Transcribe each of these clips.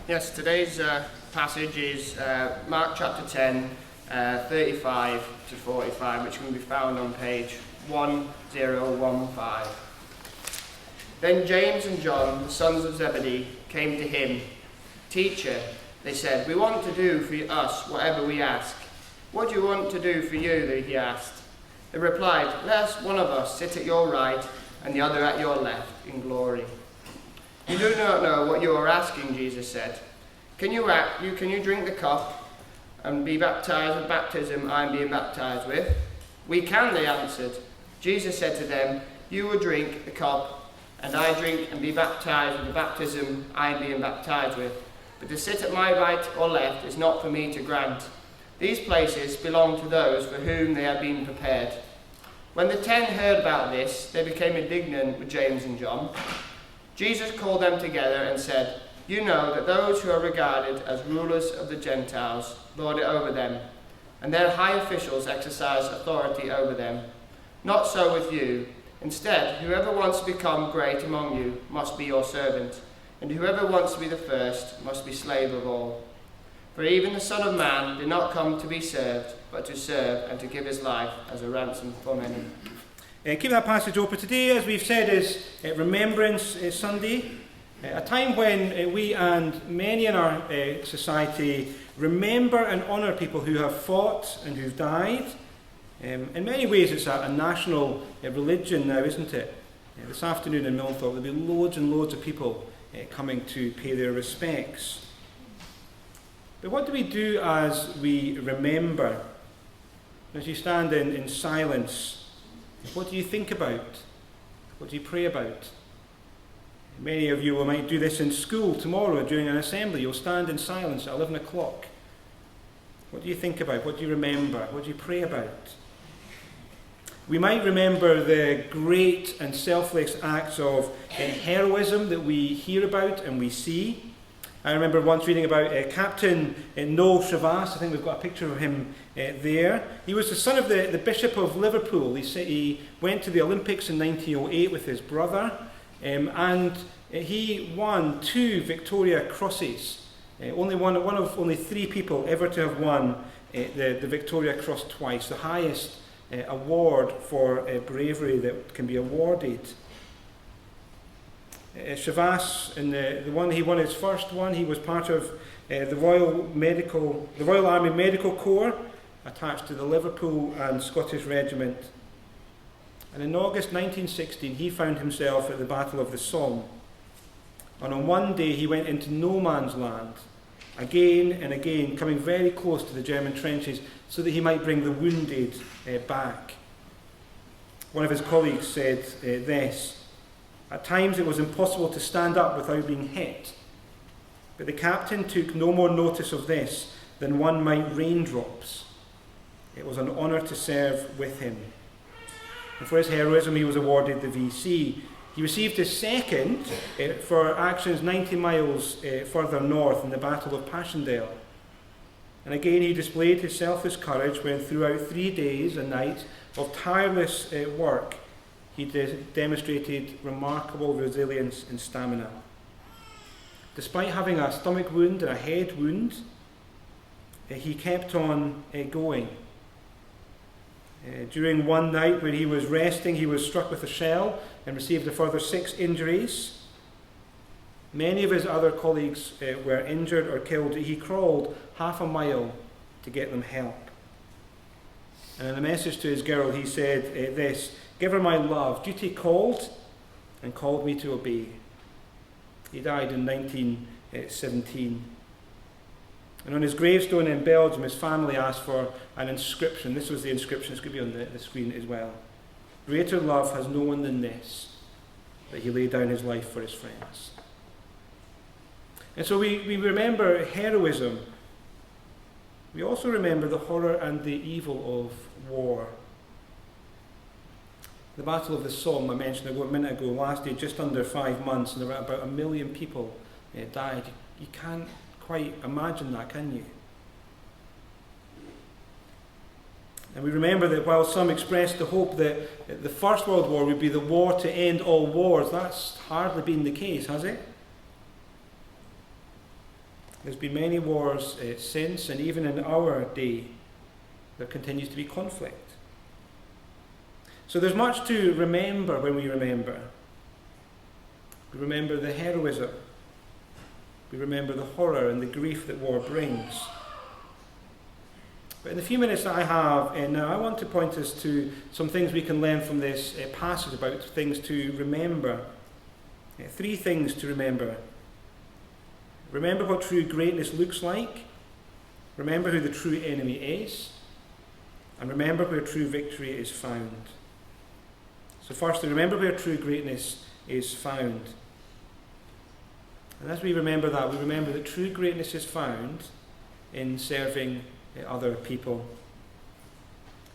Yes, today's passage is Mark chapter 10, 35 to 45, which can be found on page 1015. Then James and John, the sons of Zebedee, came to him. "Teacher," they said, "we want to do for us whatever we ask." "What do you want to do for you?" he asked. They replied, "Let one of us sit at your right and the other at your left in glory." "You do not know what you are asking," Jesus said. Can you drink the cup and be baptized with baptism I am being baptized with?" "We can," they answered. Jesus said to them, "You will drink the cup, and I drink and be baptized with the baptism I am being baptized with. But to sit at my right or left is not for me to grant. These places belong to those for whom they have been prepared." When the 10 heard about this, they became indignant with James and John. Jesus called them together and said, "You know that those who are regarded as rulers of the Gentiles lord it over them, and their high officials exercise authority over them. Not so with you. Instead, whoever wants to become great among you must be your servant, and whoever wants to be the first must be slave of all. For even the Son of Man did not come to be served, but to serve and to give his life as a ransom for many." Keep that passage open. Today, as we've said, is Remembrance Sunday, a time when we and many in our society remember and honour people who have fought and who've died. In many ways, it's a national religion now, isn't it? This afternoon in Milnthorpe, there'll be loads and loads of people coming to pay their respects. But what do we do as we remember? As you stand in silence, what do you think about? What do you pray about? Many of you might do this in school tomorrow during an assembly. You'll stand in silence at 11 o'clock. What do you think about? What do you remember? What do you pray about? We might remember the great and selfless acts of heroism that we hear about and we see. I remember once reading about Captain Noel Shavas. I think we've got a picture of him there. He was the son of the Bishop of Liverpool. He went to the Olympics in 1908 with his brother, and he won 2 Victoria Crosses. One of only 3 people ever to have won the Victoria Cross twice, the highest award for bravery that can be awarded. Shavas, in the one he won his first one, he was part of the Royal Army Medical Corps, attached to the Liverpool and Scottish Regiment. And in August 1916, he found himself at the Battle of the Somme. And on one day, he went into no man's land, again and again, coming very close to the German trenches so that he might bring the wounded back. One of his colleagues said this: "At times it was impossible to stand up without being hit. But the captain took no more notice of this than one might raindrops. It was an honour to serve with him." And for his heroism, he was awarded the VC. He received his second for actions 90 miles further north in the Battle of Passchendaele. And again, he displayed his selfless courage when, throughout 3 days and nights of tireless work, he demonstrated remarkable resilience and stamina. Despite having a stomach wound and a head wound, he kept on going. During one night when he was resting, he was struck with a shell and received a further 6 injuries. Many of his other colleagues were injured or killed. He crawled half a mile to get them help. And in a message to his girl, he said this: "Give her my love. Duty called and called me to obey." He died in 1917. And on his gravestone in Belgium, his family asked for an inscription. This was the inscription. It's going to be on the screen as well. "Greater love has no one than this, that he laid down his life for his friends." And so we remember heroism. We also remember the horror and the evil of war. The Battle of the Somme, I mentioned a minute ago, lasted just under 5 months, and about 1 million people died. You can't quite imagine that, can you? And we remember that while some expressed the hope that the First World War would be the war to end all wars, that's hardly been the case, has it? There's been many wars since, and even in our day, there continues to be conflict. So there's much to remember when we remember. We remember the heroism. We remember the horror and the grief that war brings. But in the few minutes that I have now, I want to point us to some things we can learn from this passage about things to remember. 3 things to remember. Remember what true greatness looks like. Remember who the true enemy is. And remember where true victory is found. So firstly, remember where true greatness is found. And as we remember that, we remember that true greatness is found in serving other people.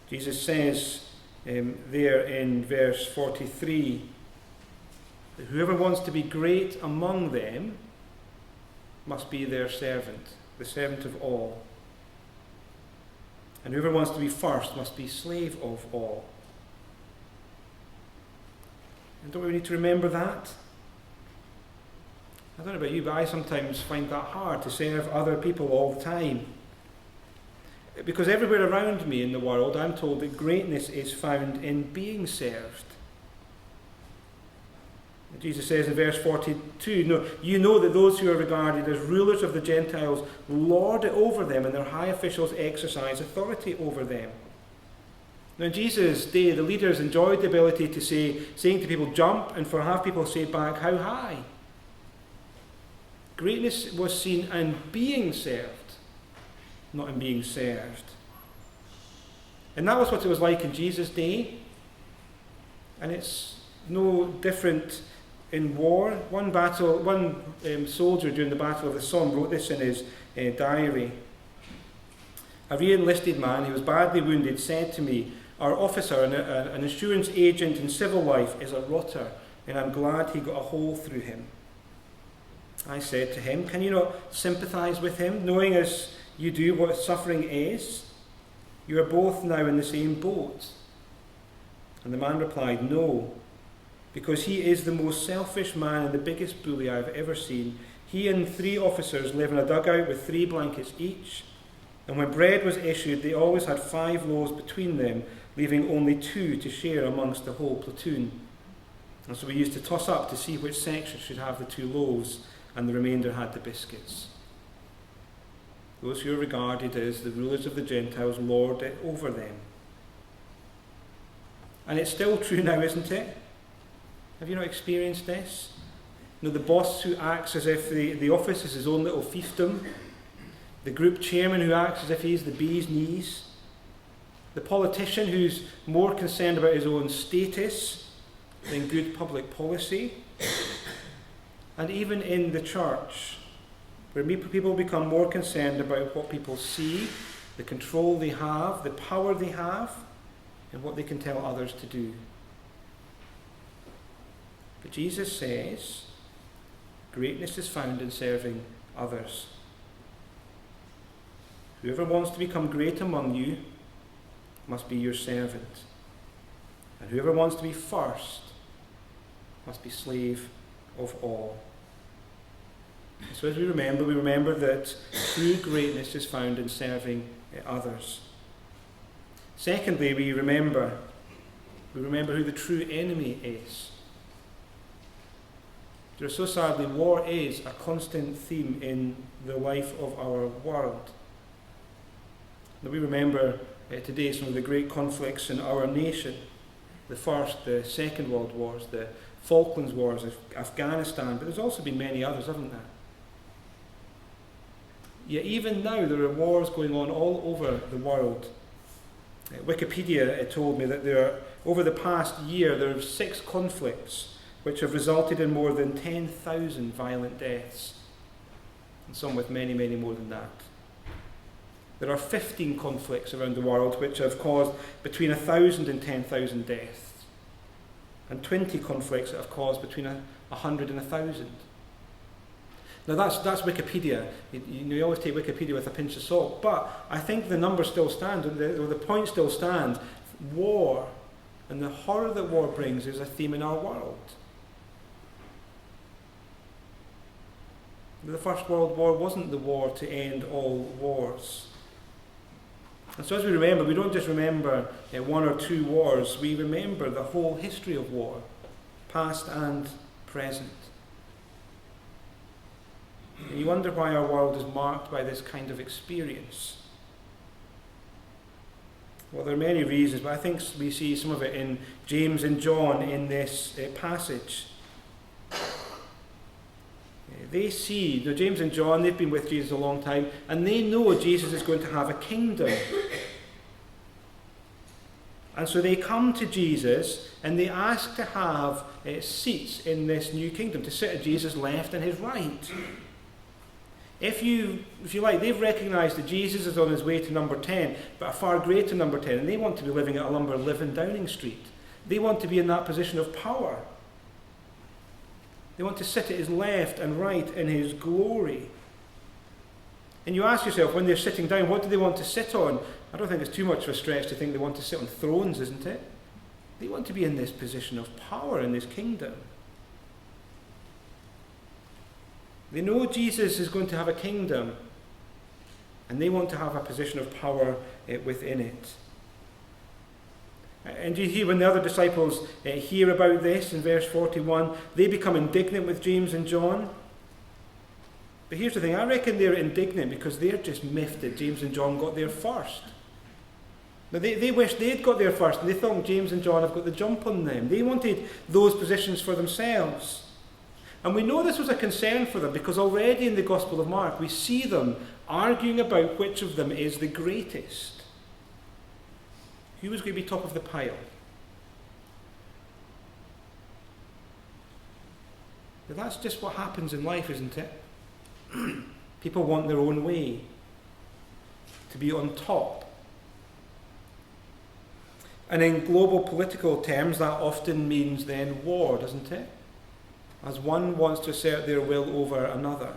Jesus says there in verse 43 that whoever wants to be great among them must be their servant, the servant of all. And whoever wants to be first must be slave of all. And don't we need to remember that? I don't know about you, but I sometimes find that hard to serve other people all the time. Because everywhere around me in the world, I'm told that greatness is found in being served. Jesus says in verse 42, "No, you know that those who are regarded as rulers of the Gentiles lord it over them, and their high officials exercise authority over them." Now in Jesus' day, the leaders enjoyed the ability to saying to people, "Jump," and for half people say back, "How high?" Greatness was seen in being served, not in being served. And that was what it was like in Jesus' day. And it's no different in war. One soldier during the Battle of the Somme wrote this in his diary. "A re-enlisted man who was badly wounded said to me, 'Our officer, an insurance agent in civil life, is a rotter, and I'm glad he got a hole through him.' I said to him, 'Can you not sympathise with him, knowing as you do what suffering is? You are both now in the same boat.' And the man replied, 'No, because he is the most selfish man and the biggest bully I've ever seen. He and 3 officers live in a dugout with 3 blankets each, and when bread was issued, they always had 5 loaves between them, leaving only 2 to share amongst the whole platoon. And so we used to toss up to see which section should have the 2 loaves, and the remainder had the biscuits. Those who are regarded as the rulers of the Gentiles lord it over them.'" And it's still true now, isn't it? Have you not experienced this? The boss who acts as if the office is his own little fiefdom, the group chairman who acts as if he's the bee's knees, the politician who's more concerned about his own status than good public policy, and even in the church, where people become more concerned about what people see, the control they have, the power they have, and what they can tell others to do. But Jesus says, greatness is found in serving others. Whoever wants to become great among you must be your servant. And whoever wants to be first must be slave of all. And so as we remember that true greatness is found in serving others. Secondly, we remember who the true enemy is. So sadly, war is a constant theme in the life of our world. Now we remember today some of the great conflicts in our nation. The First, the Second World Wars, the Falklands Wars, Afghanistan, but there's also been many others, haven't there? Yet even now there are wars going on all over the world. Wikipedia told me that over the past year there are 6 conflicts which have resulted in more than 10,000 violent deaths, and some with many, many more than that. There are 15 conflicts around the world which have caused between 1,000 and 10,000 deaths, and 20 conflicts that have caused between 100 and 1,000. Now that's Wikipedia. You always take Wikipedia with a pinch of salt, but I think the numbers still stand, or the point still stands. War and the horror that war brings is a theme in our world. The First World War wasn't the war to end all wars. And so as we remember, we don't just remember one or two wars, we remember the whole history of war, past and present. And you wonder why our world is marked by this kind of experience. Well, there are many reasons, but I think we see some of it in James and John in this passage. They see, James and John, they've been with Jesus a long time, and they know Jesus is going to have a kingdom. And so they come to Jesus and they ask to have seats in this new kingdom, to sit at Jesus' left and his right. If you like, they've recognised that Jesus is on his way to number 10, but a far greater number 10, and they want to be living at a number 11 Downing Street. They want to be in that position of power. They want to sit at his left and right in his glory. And you ask yourself, when they're sitting down, what do they want to sit on? I don't think it's too much of a stretch to think they want to sit on thrones, isn't it? They want to be in this position of power in this kingdom. They know Jesus is going to have a kingdom, and they want to have a position of power within it. And you hear when the other disciples hear about this in verse 41, they become indignant with James and John. But here's the thing, I reckon they're indignant because they're just miffed that James and John got there first. Now they wish they'd got there first, and they thought James and John have got the jump on them. They wanted those positions for themselves. And we know this was a concern for them because already in the Gospel of Mark we see them arguing about which of them is the greatest. Who was going to be top of the pile? But that's just what happens in life, isn't it? People want their own way, to be on top. And in global political terms, that often means then war, doesn't it? As one wants to assert their will over another.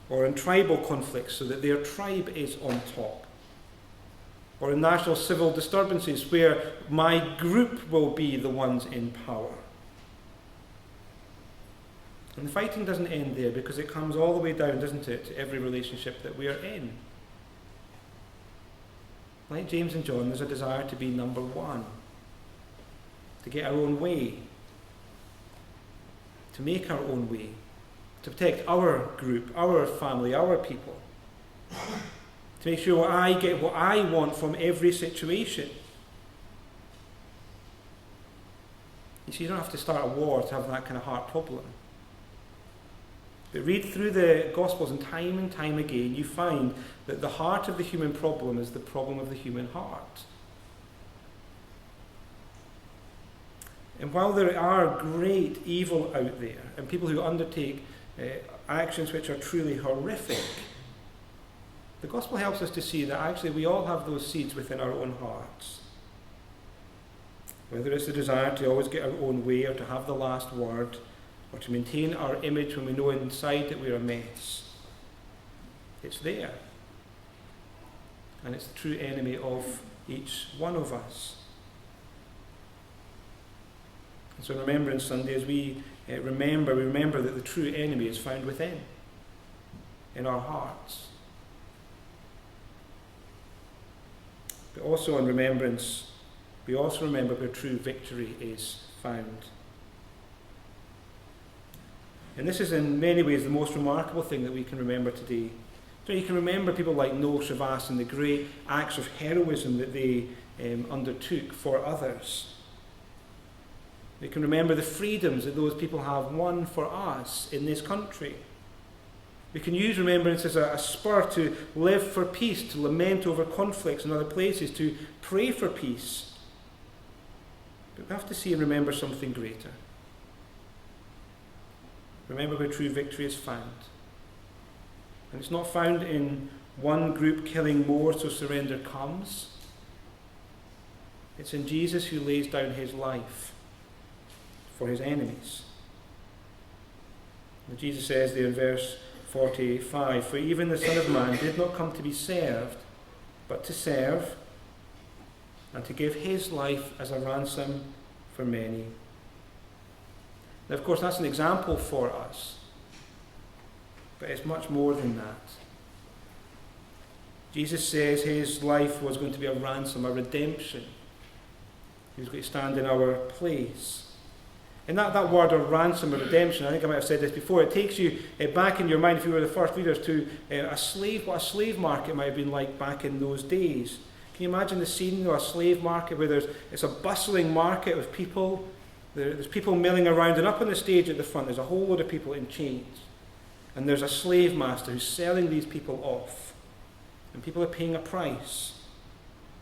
Or in tribal conflicts, so that their tribe is on top. Or in national civil disturbances, where my group will be the ones in power. And the fighting doesn't end there, because it comes all the way down, doesn't it, to every relationship that we are in. Like James and John, there's a desire to be number one, to get our own way, to make our own way, to protect our group, our family, our people, to make sure I get what I want from every situation. You see, you don't have to start a war to have that kind of heart problem. But read through the Gospels and time again, you find that the heart of the human problem is the problem of the human heart. And while there are great evil out there, and people who undertake actions which are truly horrific, the Gospel helps us to see that actually we all have those seeds within our own hearts. Whether it's the desire to always get our own way, or to have the last word, or to maintain our image when we know inside that we're a mess. It's there. And it's the true enemy of each one of us. And so on Remembrance Sunday, as we remember that the true enemy is found within, in our hearts. But also on Remembrance, we also remember where true victory is found. And this is in many ways the most remarkable thing that we can remember today. So you can remember people like Noel Shavas and the great acts of heroism that they undertook for others. We can remember the freedoms that those people have won for us in this country. We can use remembrance as a spur to live for peace, to lament over conflicts in other places, to pray for peace. But we have to see and remember something greater. Remember where true victory is found. And it's not found in one group killing more so surrender comes. It's in Jesus who lays down his life for his enemies. And Jesus says there in verse 45, "For even the Son of Man did not come to be served, but to serve, and to give his life as a ransom for many." Now, of course, that's an example for us, but it's much more than that. Jesus says his life was going to be a ransom, a redemption. He was going to stand in our place. And that word of ransom or redemption, I think I might have said this before, it takes you back in your mind, if you were the first readers, to what a slave market might have been like back in those days. Can you imagine the scene of a slave market where it's a bustling market of people? There's people milling around, and up on the stage at the front there's a whole load of people in chains. And there's a slave master who's selling these people off. And people are paying a price.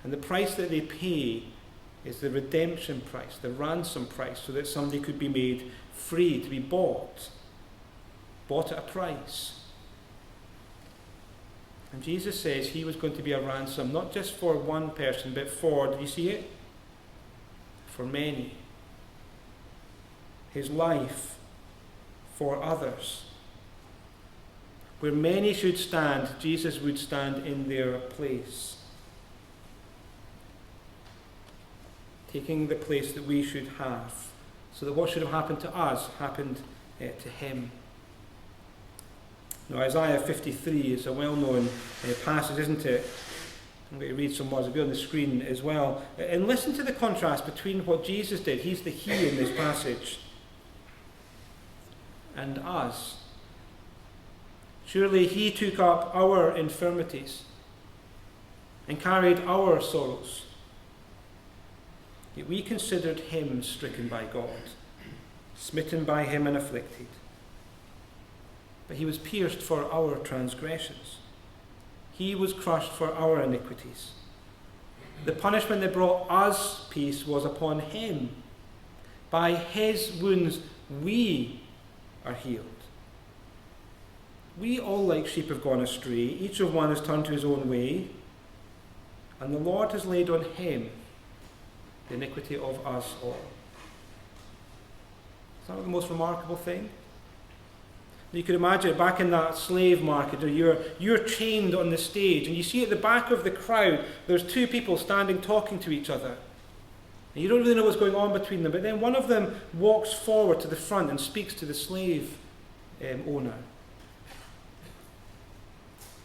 And the price that they pay is the redemption price, the ransom price, so that somebody could be made free, to be bought at a price. And Jesus says he was going to be a ransom, not just for one person, but for, did you see it? For many. His life for others. Where many should stand, Jesus would stand in their place. Taking the place that we should have, so that what should have happened to us happened to him. Now, Isaiah 53 is a well-known passage, isn't it? I'm going to read some words. It'll be on the screen as well. And listen to the contrast between what Jesus did, he's the he in this passage, and us. Surely he took up our infirmities and carried our sorrows. Yet we considered him stricken by God, smitten by him and afflicted. But he was pierced for our transgressions. He was crushed for our iniquities. The punishment that brought us peace was upon him. By his wounds we are healed. We all like sheep have gone astray. Each of one has turned to his own way. And the Lord has laid on him the iniquity of us all. Is that not the most remarkable thing? You could imagine back in that slave market, you're chained on the stage, and you see at the back of the crowd, there's two people standing talking to each other. And you don't really know what's going on between them, but then one of them walks forward to the front and speaks to the slave owner.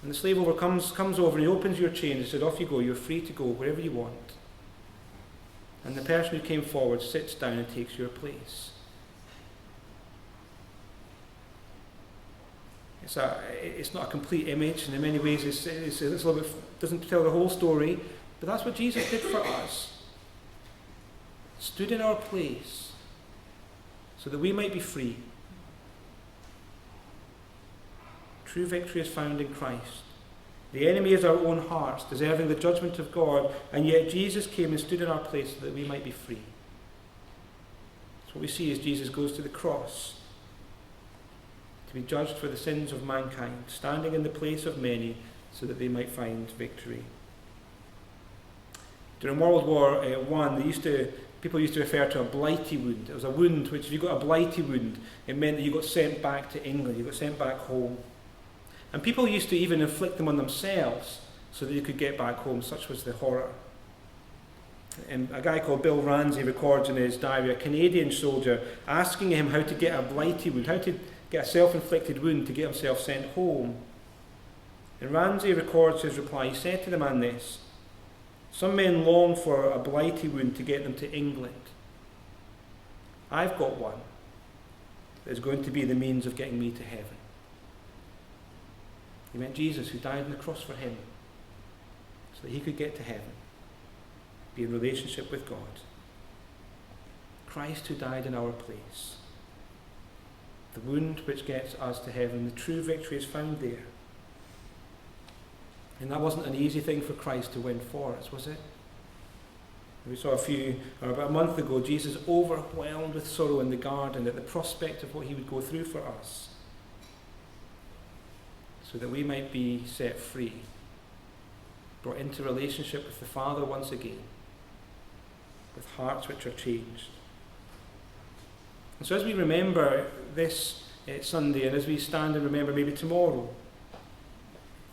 And the slave owner comes over and he opens your chain and says, off you go, you're free to go wherever you want. And the person who came forward sits down and takes your place. It's not a complete image, and in many ways it's a little bit, doesn't tell the whole story, but that's what Jesus did for us. Stood in our place so that we might be free. True victory is found in Christ. The enemy is our own hearts, deserving the judgment of God, and yet Jesus came and stood in our place so that we might be free. So what we see is Jesus goes to the cross to be judged for the sins of mankind, standing in the place of many so that they might find victory. During World War I, people used to refer to a blighty wound. It was a wound which, if you got a blighty wound, it meant that you got sent back to England, you got sent back home. And people used to even inflict them on themselves so that you could get back home. Such was the horror. And a guy called Bill Ramsey records in his diary a Canadian soldier asking him how to get a blighty wound, how to get a self-inflicted wound to get himself sent home. And Ramsey records his reply. He said to the man this: "Some men long for a blighty wound to get them to England. I've got one that is going to be the means of getting me to heaven." He meant Jesus, who died on the cross for him so that he could get to heaven, be in relationship with God. Christ, who died in our place. The wound which gets us to heaven, the true victory is found there. And that wasn't an easy thing for Christ to win for us, was it? We saw about a month ago, Jesus overwhelmed with sorrow in the garden at the prospect of what he would go through for us, so that we might be set free, brought into relationship with the Father once again, with hearts which are changed. And so as we remember this Sunday, and as we stand and remember maybe tomorrow,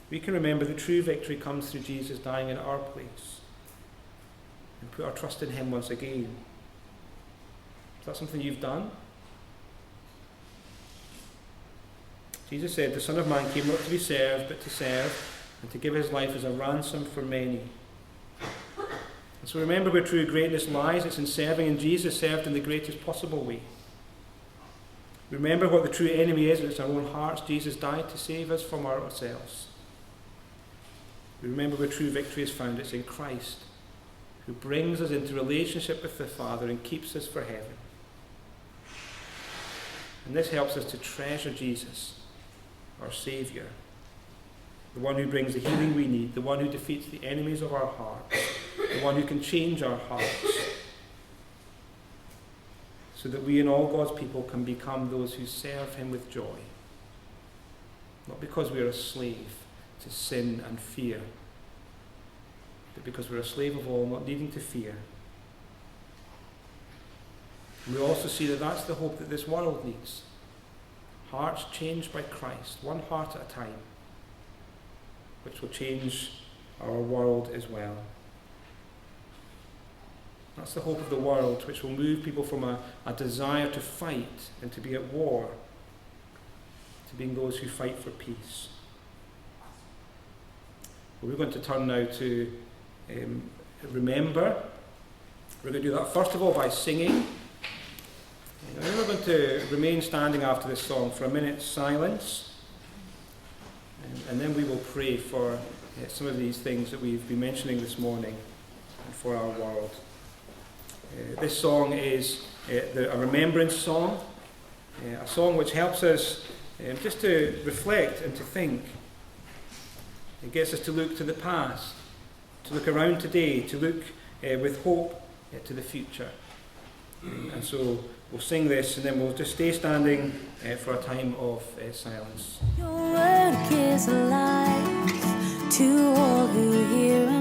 we can remember the true victory comes through Jesus dying in our place, and put our trust in him once again. Is that something you've done? Jesus said, the Son of Man came not to be served, but to serve, and to give his life as a ransom for many. And so remember where true greatness lies. It's in serving, and Jesus served in the greatest possible way. Remember what the true enemy is. It's our own hearts. Jesus died to save us from ourselves. We remember where true victory is found. It's in Christ, who brings us into relationship with the Father and keeps us for heaven. And this helps us to treasure Jesus, our Saviour, the one who brings the healing we need, the one who defeats the enemies of our hearts, the one who can change our hearts, so that we and all God's people can become those who serve him with joy. Not because we are a slave to sin and fear, but because we're a slave of all, not needing to fear. And we also see that that's the hope that this world needs. Hearts changed by Christ, one heart at a time, which will change our world as well. That's the hope of the world, which will move people from a desire to fight and to be at war to being those who fight for peace. Well, we're going to turn now to Remember. We're going to do that first of all by singing. And then we're going to remain standing after this song for a minute's silence. And then we will pray for some of these things that we've been mentioning this morning and for our world. This song is a remembrance song, a song which helps us just to reflect and to think. It gets us to look to the past, to look around today, to look with hope to the future. And so we'll sing this and then we'll just stay standing for a time of silence. Your word gives life to all who hear